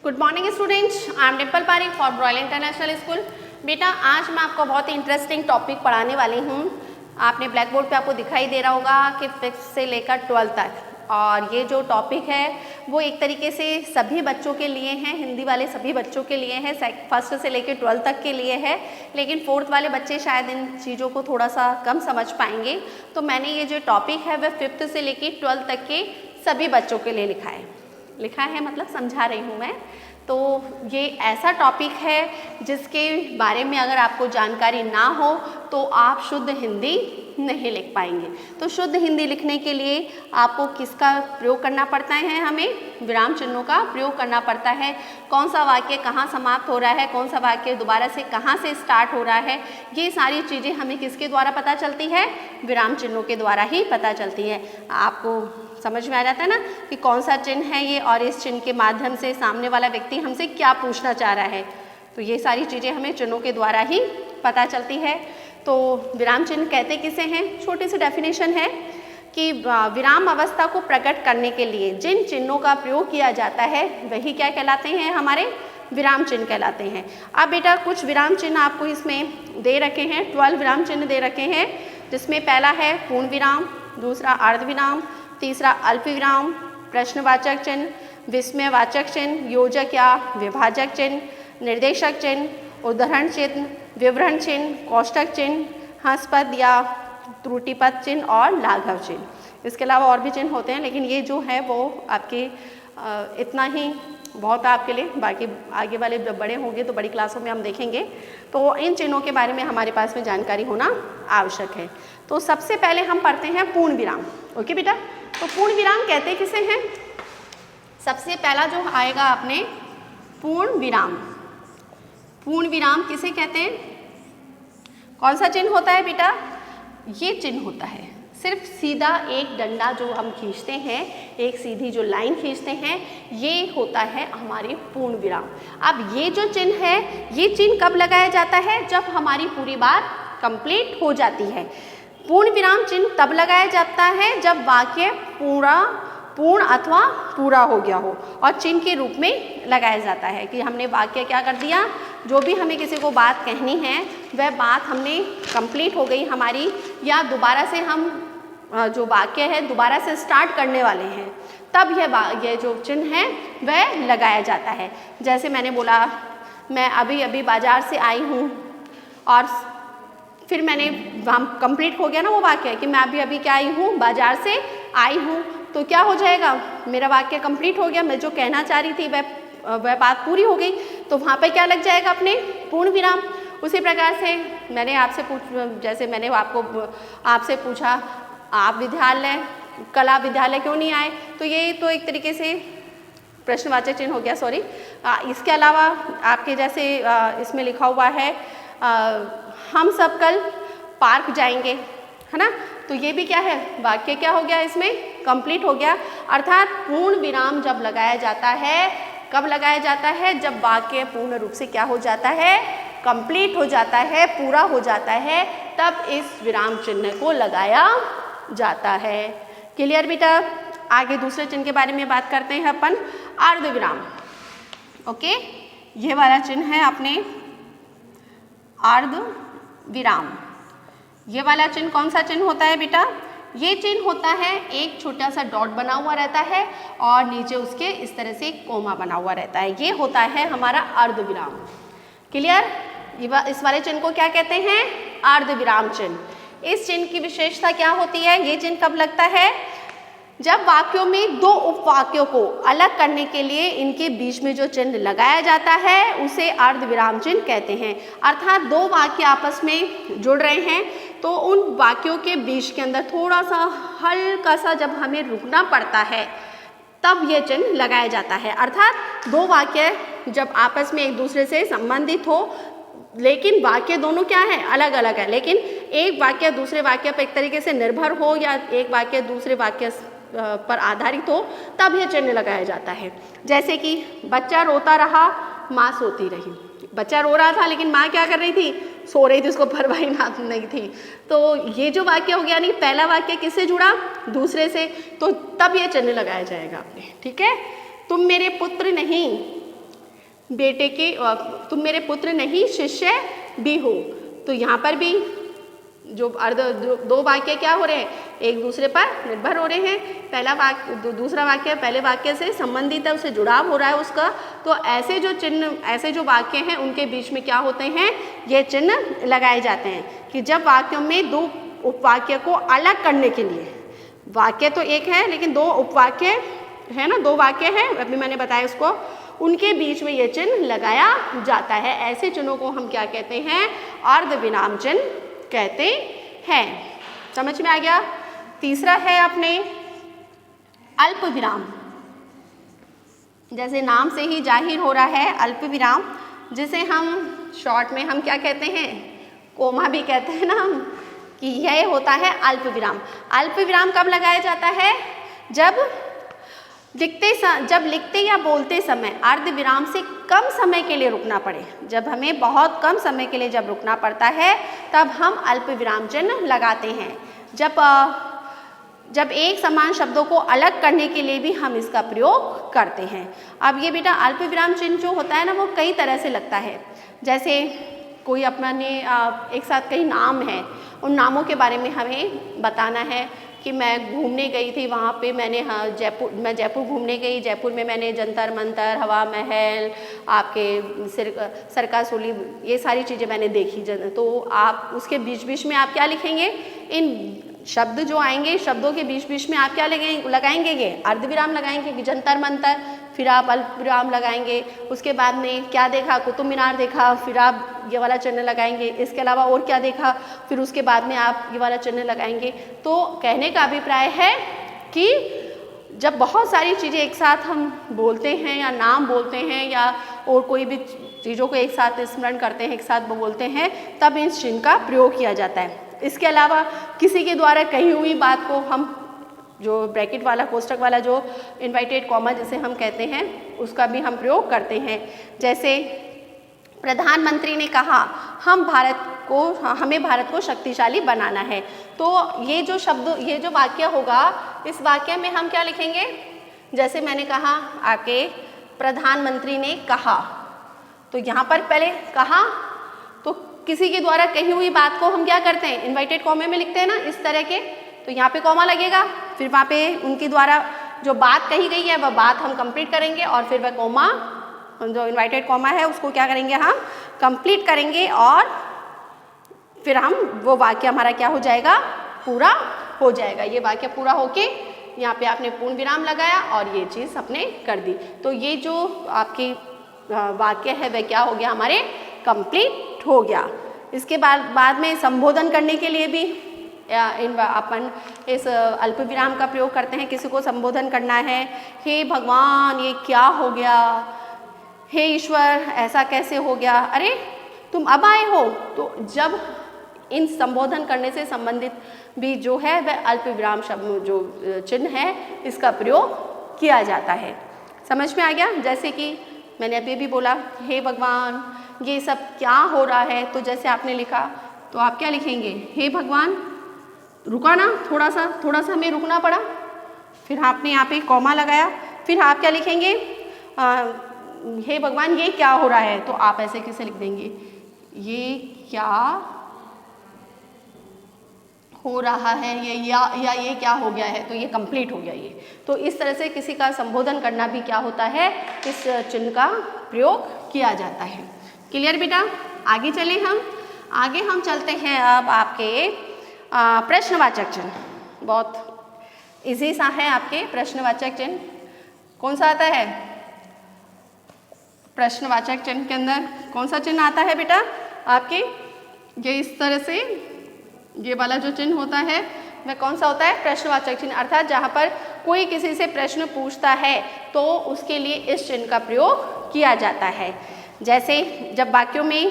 Good morning students, I am Dimple Parik for Royal International School. बेटा आज मैं आपको बहुत ही इंटरेस्टिंग टॉपिक पढ़ाने वाली हूँ। आपने ब्लैक बोर्ड पे आपको दिखाई दे रहा होगा कि 5th से लेकर 12th तक, और ये जो टॉपिक है वो एक तरीके से सभी बच्चों के लिए हैं, हिंदी वाले सभी बच्चों के लिए है, 1st से लेकर 12th तक के लिए है, लेकिन 4th वाले बच्चे शायद इन चीज़ों को थोड़ा सा कम समझ पाएंगे। तो मैंने ये जो टॉपिक है वह 5th से लेकर 12th तक के सभी बच्चों के लिए लिखा है मतलब समझा रही हूँ मैं। तो ये ऐसा टॉपिक है जिसके बारे में अगर आपको जानकारी ना हो तो आप शुद्ध हिंदी नहीं लिख पाएंगे। तो शुद्ध हिंदी लिखने के लिए आपको किसका प्रयोग करना पड़ता है? हमें विराम चिन्हों का प्रयोग करना पड़ता है। कौन सा वाक्य कहाँ समाप्त हो रहा है, कौन सा वाक्य दोबारा से कहाँ से स्टार्ट हो रहा है, ये सारी चीज़ें हमें किसके द्वारा पता चलती है? विराम चिन्हों के द्वारा ही पता चलती है। आपको समझ में आ जाता है ना कि कौन सा चिन्ह है ये, और इस चिन्ह के माध्यम से सामने वाला व्यक्ति हमसे क्या पूछना चाह रहा है। तो ये सारी चीज़ें हमें चिन्हों के द्वारा ही पता चलती है। तो विराम चिन्ह कहते किसे हैं? छोटी सी डेफिनेशन है कि विराम अवस्था को प्रकट करने के लिए जिन चिन्हों का प्रयोग किया जाता है वही क्या कहलाते हैं? हमारे विराम चिन्ह कहलाते हैं। अब बेटा कुछ विराम चिन्ह आपको इसमें दे रखे हैं, 12 विराम चिन्ह दे रखे हैं, जिसमें पहला है पूर्ण विराम, दूसरा अर्ध विराम, तीसरा अल्प विराम, प्रश्नवाचक चिन्ह, विस्मयवाचक चिन्ह, योजक या विभाजक चिन्ह, निर्देशक चिन्ह, उद्धरण चिन्ह, विवरण चिन्ह, कोष्टक चिन्ह, हंसपद या त्रुटिपद चिन्ह और लाघव चिन्ह। इसके अलावा और भी चिन्ह होते हैं, लेकिन ये जो है वो आपके इतना ही बहुत आपके लिए। बाकी आगे वाले जब बड़े होंगे तो बड़ी क्लासों में हम देखेंगे। तो इन चिन्हों के बारे में हमारे पास में जानकारी होना आवश्यक है। तो सबसे पहले हम पढ़ते हैं पूर्ण विराम। ओके बेटा, तो पूर्ण विराम कहते किसे हैं? सबसे पहला जो आएगा आपने पूर्ण विराम। पूर्ण विराम किसे कहते हैं? कौन सा चिन्ह होता है बेटा? ये चिन्ह होता है सिर्फ सीधा एक डंडा जो हम खींचते हैं, एक सीधी जो लाइन खींचते हैं, ये होता है हमारे पूर्ण विराम। अब ये जो चिन्ह है, ये चिन्ह कब लगाया जाता है? जब हमारी पूरी बात कंप्लीट हो जाती है। पूर्ण विराम चिन्ह तब लगाया जाता है जब वाक्य पूर्ण अथवा पूरा हो गया हो, और चिन्ह के रूप में लगाया जाता है कि हमने वाक्य क्या कर दिया, जो भी हमें किसी को बात कहनी है वह बात हमने कंप्लीट हो गई हमारी, या दोबारा से हम जो वाक्य है दोबारा से स्टार्ट करने वाले हैं, तब यह जो चिन्ह है वह लगाया जाता है। जैसे मैंने बोला मैं अभी अभी बाजार से आई हूँ, और फिर मैंने वहाँ कंप्लीट हो गया ना वो वाक्य कि मैं अभी अभी क्या आई हूँ? बाजार से आई हूँ। तो क्या हो जाएगा? मेरा वाक्य कंप्लीट हो गया, मैं जो कहना चाह रही थी वह बात पूरी हो गई। तो वहाँ पर क्या लग जाएगा? अपने पूर्ण विराम। उसी प्रकार से मैंने जैसे मैंने आपसे पूछा आप कला विद्यालय क्यों नहीं आए? तो ये तो एक तरीके से प्रश्नवाचक चिन्ह हो गया, सॉरी। इसके अलावा आपके जैसे इसमें लिखा हुआ है हम सब कल पार्क जाएंगे, है ना? तो ये भी क्या है? वाक्य क्या हो गया? इसमें कंप्लीट हो गया। अर्थात पूर्ण विराम जब लगाया जाता है, कब लगाया जाता है? जब वाक्य पूर्ण रूप से क्या हो जाता है? कंप्लीट हो जाता है, पूरा हो जाता है, तब इस विराम चिन्ह को लगाया जाता है। क्लियर बेटा? आगे दूसरे चिन्ह के बारे में बात करते हैं अपन, अर्ध विराम। ओके, ये वाला चिन्ह है अपने अर्ध विराम। ये वाला चिन्ह कौन सा चिन्ह होता है बेटा? ये चिन्ह होता है एक छोटा सा डॉट बना हुआ रहता है और नीचे उसके इस तरह से कोमा बना हुआ रहता है, ये होता है हमारा अर्ध विराम। क्लियर? इस वाले चिन्ह को क्या कहते हैं? अर्ध विराम चिन्ह। इस चिन्ह की विशेषता क्या होती है? ये चिन्ह कब लगता है? जब वाक्यों में दो उपवाक्यों को अलग करने के लिए इनके बीच में जो चिन्ह लगाया जाता है उसे अर्ध विराम चिन्ह कहते हैं। अर्थात दो वाक्य आपस में जुड़ रहे हैं तो उन वाक्यों के बीच के अंदर थोड़ा सा हल्का सा जब हमें रुकना पड़ता है तब यह चिन्ह लगाया जाता है। अर्थात दो वाक्य जब आपस में एक दूसरे से संबंधित हो, लेकिन वाक्य दोनों क्या है? अलग अलग है, लेकिन एक वाक्य दूसरे वाक्य पर एक तरीके से निर्भर हो या एक वाक्य दूसरे वाक्य पर आधारित हो, तब यह चिन्ह लगाया जाता है। जैसे कि बच्चा रोता रहा, माँ सोती रही। बच्चा रो रहा था लेकिन माँ क्या कर रही थी? सो रही थी, उसको परवाह नहीं थी। तो ये जो वाक्य हो गया, नहीं पहला वाक्य किससे जुड़ा? दूसरे से, तो तब ये चिन्ह लगाया जाएगा आपने। ठीक है, तुम मेरे पुत्र नहीं, बेटे के तुम मेरे पुत्र नहीं शिष्य भी हो। तो यहाँ पर भी जो दो वाक्य क्या हो रहे हैं, एक दूसरे पर निर्भर हो रहे हैं। पहला वाक्य दूसरा वाक्य पहले वाक्य से संबंधित है, उससे जुड़ाव हो रहा है उसका। तो ऐसे जो चिन्ह, ऐसे जो वाक्य हैं उनके बीच में क्या होते हैं, ये चिन्ह लगाए जाते हैं कि जब वाक्यों में दो उपवाक्य को अलग करने के लिए, वाक्य तो एक है लेकिन दो उपवाक्य है ना, दो वाक्य है, अभी मैंने बताया उसको, उनके बीच में ये चिन्ह लगाया जाता है। ऐसे चिन्हों को हम क्या कहते हैं, अर्धविराम चिन्ह कहते हैं। समझ में आ गया। तीसरा है अपने अल्प विराम। जैसे नाम से ही जाहिर हो रहा है, अल्प विराम, जिसे हम शॉर्ट में हम क्या कहते हैं, कोमा भी कहते हैं ना हम, कि यह होता है अल्प विराम। अल्प विराम कब लगाया जाता है, जब लिखते या बोलते समय अर्ध विराम से कम समय के लिए रुकना पड़े। जब हमें बहुत कम समय के लिए जब रुकना पड़ता है तब हम अल्प विराम चिन्ह लगाते हैं। जब एक समान शब्दों को अलग करने के लिए भी हम इसका प्रयोग करते हैं। अब ये बेटा अल्प विराम चिन्ह जो होता है ना, वो कई तरह से लगता है। जैसे कोई अपने एक साथ कई नाम हैं, उन नामों के बारे में हमें बताना है कि मैं घूमने गई थी, वहाँ पे मैंने मैं जयपुर घूमने गई, जयपुर में मैंने जंतर मंतर, हवा महल, आपके सरकासूली, ये सारी चीज़ें मैंने देखी। तो आप उसके बीच बीच में आप क्या लिखेंगे, इन शब्द जो आएंगे, शब्दों के बीच बीच में आप क्या लगाएंगे, ये अर्धविराम लगाएंगे कि जंतर मंतर, फिर आप अल्प विराम लगाएंगे। उसके बाद में क्या देखा, कुतुब मीनार देखा, फिर आप ये वाला चिन्ह लगाएंगे। इसके अलावा और क्या देखा, फिर उसके बाद में आप ये वाला चिन्ह लगाएंगे। तो कहने का अभिप्राय है कि जब बहुत सारी चीज़ें एक साथ हम बोलते हैं या नाम बोलते हैं या और कोई भी चीज़ों को एक साथ स्मरण करते हैं, एक साथ बोलते हैं, तब इस चिन्ह का प्रयोग किया जाता है। इसके अलावा किसी के द्वारा कही हुई बात को हम जो ब्रैकेट वाला, कोष्ठक वाला, जो इन्वर्टेड कॉमा जिसे हम कहते हैं, उसका भी हम प्रयोग करते हैं। जैसे प्रधानमंत्री ने कहा हमें भारत को शक्तिशाली बनाना है। तो ये जो शब्द, ये जो वाक्य होगा, इस वाक्य में हम क्या लिखेंगे, जैसे मैंने कहा आपके प्रधानमंत्री ने कहा, तो यहाँ पर पहले कहा, तो किसी के द्वारा कही हुई बात को हम क्या करते हैं, इन्वर्टेड कॉमे में लिखते हैं ना, इस तरह के। तो यहाँ पे कॉमा लगेगा, फिर वहाँ पे उनके द्वारा जो बात कही गई है वह बात हम कंप्लीट करेंगे, और फिर वह कॉमा, जो इन्वर्टेड कॉमा है, उसको क्या करेंगे, हम कंप्लीट करेंगे, और फिर हम वो वाक्य हमारा क्या हो जाएगा, पूरा हो जाएगा। ये वाक्य पूरा होके यहाँ पे आपने पूर्ण विराम लगाया और ये चीज़ आपने कर दी। तो ये जो आपकी वाक्य है वह क्या हो गया, हमारे कंप्लीट हो गया। इसके बाद में संबोधन करने के लिए भी अपन इस अल्प विराम का प्रयोग करते हैं। किसी को संबोधन करना है, हे भगवान ये क्या हो गया, हे ईश्वर ऐसा कैसे हो गया, अरे तुम अब आए हो। तो जब इन संबोधन करने से संबंधित भी जो है वह अल्प विराम शब्द जो चिन्ह है, इसका प्रयोग किया जाता है। समझ में आ गया। जैसे कि मैंने अभी भी बोला, हे भगवान ये सब क्या हो रहा है, तो जैसे आपने लिखा तो आप क्या लिखेंगे, हे भगवान, रुका ना, थोड़ा सा हमें रुकना पड़ा, फिर आपने यहाँ पे कॉमा लगाया, फिर आप क्या लिखेंगे, हे भगवान ये क्या हो रहा है, तो आप ऐसे कैसे लिख देंगे, ये क्या हो रहा है, ये या ये क्या हो गया है, तो ये कंप्लीट हो गया ये। तो इस तरह से किसी का संबोधन करना भी क्या होता है, इस चिन्ह का प्रयोग किया जाता है। क्लियर बेटा। आगे चलें आगे हम चलते हैं अब आपके प्रश्नवाचक चिन्ह। बहुत इजी सा है आपके प्रश्नवाचक चिन्ह। कौन सा आता है प्रश्नवाचक चिन्ह के अंदर, कौन सा चिन्ह आता है बेटा आपके, ये इस तरह से ये वाला जो चिन्ह होता है वह कौन सा होता है, प्रश्नवाचक चिन्ह। अर्थात जहाँ पर कोई किसी से प्रश्न पूछता है तो उसके लिए इस चिन्ह का प्रयोग किया जाता है। जैसे जब वाक्यों में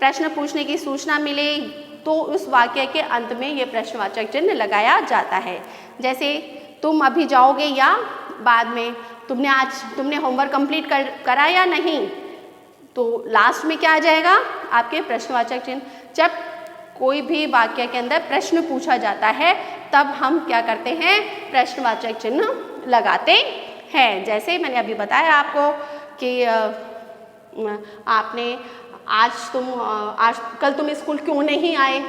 प्रश्न पूछने की सूचना मिले तो उस वाक्य के अंत में ये प्रश्नवाचक चिन्ह लगाया जाता है। जैसे तुम अभी जाओगे या बाद में, तुमने होमवर्क कंप्लीट करा या नहीं, तो लास्ट में क्या आ जाएगा आपके प्रश्नवाचक चिन्ह। जब कोई भी वाक्य के अंदर प्रश्न पूछा जाता है तब हम क्या करते हैं, प्रश्नवाचक चिन्ह लगाते हैं। जैसे मैंने अभी बताया आपको कि आपने आज कल तुम स्कूल क्यों नहीं आए,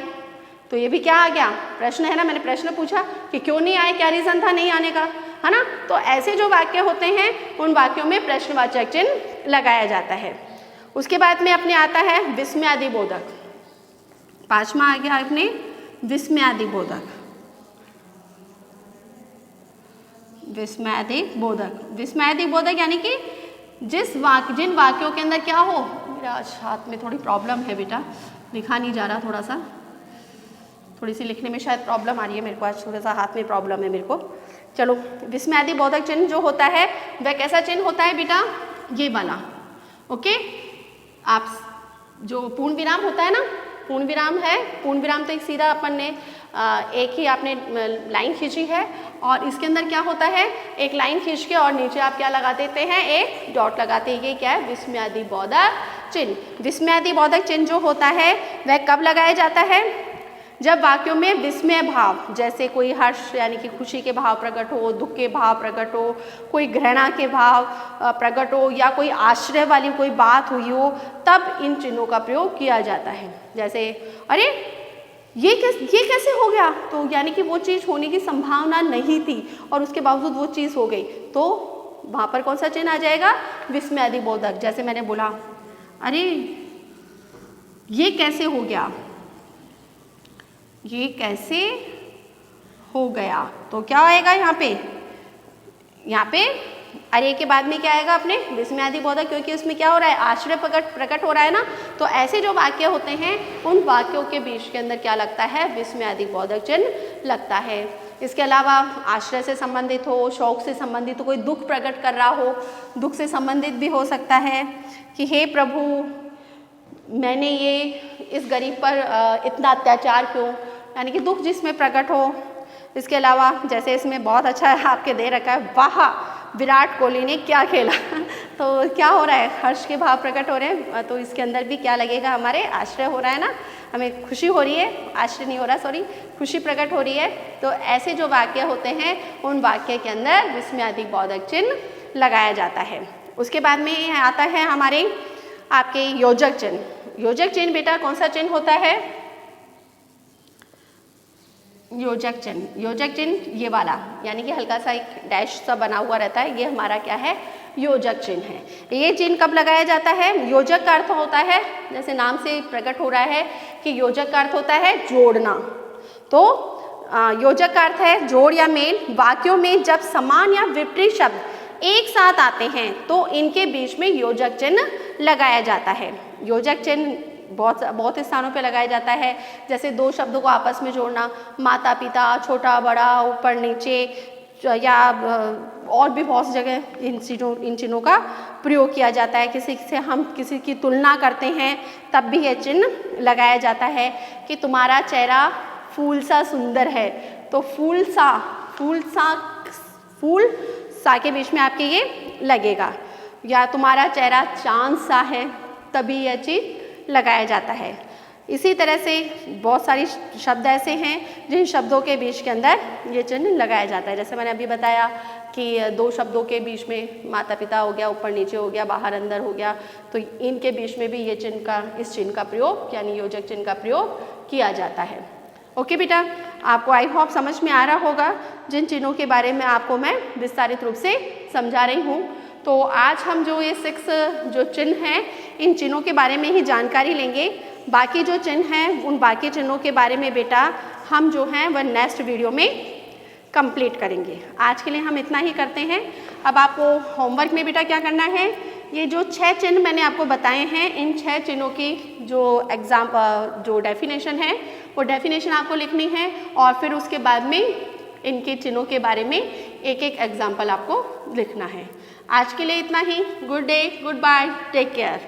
तो ये भी क्या आ गया, प्रश्न है ना। मैंने प्रश्न पूछा कि क्यों नहीं आए, क्या रीज़न था नहीं आने का, है ना। तो ऐसे जो वाक्य होते हैं उन वाक्यों में प्रश्नवाचक चिन्ह लगाया जाता है। उसके बाद में अपने आता है विस्मयादिबोधक। 5वां आ गया अपने विस्मयादिबोधक। विस्मयादिबोधक, विस्मयादिबोधक यानी कि जिन वाक्यों के अंदर क्या हो, मेरा आज हाथ में थोड़ी प्रॉब्लम है बेटा, लिखा नहीं जा रहा, थोड़ी सी लिखने में शायद प्रॉब्लम आ रही है मेरे को, आज थोड़ा सा हाथ में प्रॉब्लम है मेरे को। चलो, विस्मयादिबोधक चिन्ह जो होता है वह कैसा चिन्ह होता है बेटा, ये वाला। ओके, आप जो पूर्ण विराम होता है ना, पूर्ण विराम है, पूर्ण विराम तो एक सीधा अपन ने एक ही आपने लाइन खींची है और इसके अंदर क्या होता है, एक लाइन खींच के और नीचे आप क्या लगा देते हैं, एक डॉट लगाते हैं। ये क्या है, विस्मयादिबोधक चिन्ह। विस्मयादिबोधक चिन्ह जो होता है वह कब लगाया जाता है, जब वाक्यों में विस्मय भाव, जैसे कोई हर्ष यानी कि खुशी के भाव प्रकट हो, दुख के भाव प्रकट हो, कोई घृणा के भाव प्रकट हो, या कोई आश्चर्य वाली कोई बात हुई हो, तब इन चिन्हों का प्रयोग किया जाता है। जैसे अरे ये कैसे हो गया, तो यानी कि वो चीज़ होने की संभावना नहीं थी और उसके बावजूद वो चीज़ हो गई, तो वहाँ पर कौन सा चिन्ह आ जाएगा, विस्मयादिबोधक। जैसे मैंने बोला अरे ये कैसे हो गया, ये कैसे हो गया, तो क्या आएगा यहाँ पे अरे के बाद में क्या आएगा अपने विस्मयादिबोधक, क्योंकि उसमें क्या हो रहा है, आश्चर्य प्रकट हो रहा है ना। तो ऐसे जो वाक्य होते हैं उन वाक्यों के बीच के अंदर क्या लगता है, विस्मयादिबोधक चिन्ह लगता है। इसके अलावा आश्चर्य से संबंधित हो, शौक से संबंधित हो, कोई दुख प्रकट कर रहा हो, दुख से संबंधित भी हो सकता है कि हे प्रभु मैंने ये इस गरीब पर इतना अत्याचार क्यों, यानी कि दुख जिसमें प्रकट हो। इसके अलावा जैसे इसमें बहुत अच्छा आपके दे रखा है, वाह विराट कोहली ने क्या खेला तो क्या हो रहा है, हर्ष के भाव प्रकट हो रहे हैं, तो इसके अंदर भी क्या लगेगा, हमारे आश्चर्य हो रहा है ना, हमें खुशी हो रही है, आश्चर्य नहीं हो रहा सॉरी, खुशी प्रकट हो रही है। तो ऐसे जो वाक्य होते हैं उन वाक्य के अंदर विस्मयादिबोधक चिन्ह लगाया जाता है। उसके बाद में आता है हमारे आपके योजक चिन्ह। योजक चिन्ह बेटा कौन सा चिन्ह होता है, योजक चिन्ह ये वाला, यानी कि हल्का सा एक डैश सा बना हुआ रहता है, ये हमारा क्या है, योजक चिन्ह है। ये चिन्ह कब लगाया जाता है, योजक का अर्थ होता है, जैसे नाम से प्रकट हो रहा है कि योजक का अर्थ होता है जोड़ना। तो योजक का अर्थ है जोड़ या मेल। वाक्यों में जब समान या विपरीत शब्द एक साथ आते हैं तो इनके बीच में योजक चिन्ह लगाया जाता है। योजक चिन्ह बहुत स्थानों पे लगाया जाता है, जैसे दो शब्दों को आपस में जोड़ना, माता पिता, छोटा बड़ा, ऊपर नीचे, या और भी बहुत जगह इन चिन्हों का प्रयोग किया जाता है। किसी से हम किसी की तुलना करते हैं तब भी यह चिन्ह लगाया जाता है कि तुम्हारा चेहरा फूल सा सुंदर है, तो फूल सा के बीच में आपके ये लगेगा, या तुम्हारा चेहरा चांद सा है, तभी यह चीज़ लगाया जाता है। इसी तरह से बहुत सारी शब्द ऐसे हैं जिन शब्दों के बीच के अंदर ये चिन्ह लगाया जाता है। जैसे मैंने अभी बताया कि दो शब्दों के बीच में माता पिता हो गया, ऊपर नीचे हो गया, बाहर अंदर हो गया, तो इनके बीच में भी ये इस चिन्ह का प्रयोग यानी योजक चिन्ह का प्रयोग किया जाता है। ओके बेटा, आपको आई होप समझ में आ रहा होगा जिन चिन्हों के बारे में आपको मैं विस्तारित रूप से समझा रही हूँ। तो आज हम जो ये 6 जो चिन्ह हैं इन चिन्हों के बारे में ही जानकारी लेंगे। बाकी जो चिन्ह हैं उन बाकी चिन्हों के बारे में बेटा हम जो हैं वह नेक्स्ट वीडियो में कंप्लीट करेंगे। आज के लिए हम इतना ही करते हैं। अब आपको होमवर्क में बेटा क्या करना है, ये जो 6 चिन्ह मैंने आपको बताए हैं इन 6 चिन्हों की जो डेफिनेशन है वो डेफिनेशन आपको लिखनी है और फिर उसके बाद में इनके चिन्हों के बारे में एक एक एग्जाम्पल आपको लिखना है। आज के लिए इतना ही। Good day, good bye, take care.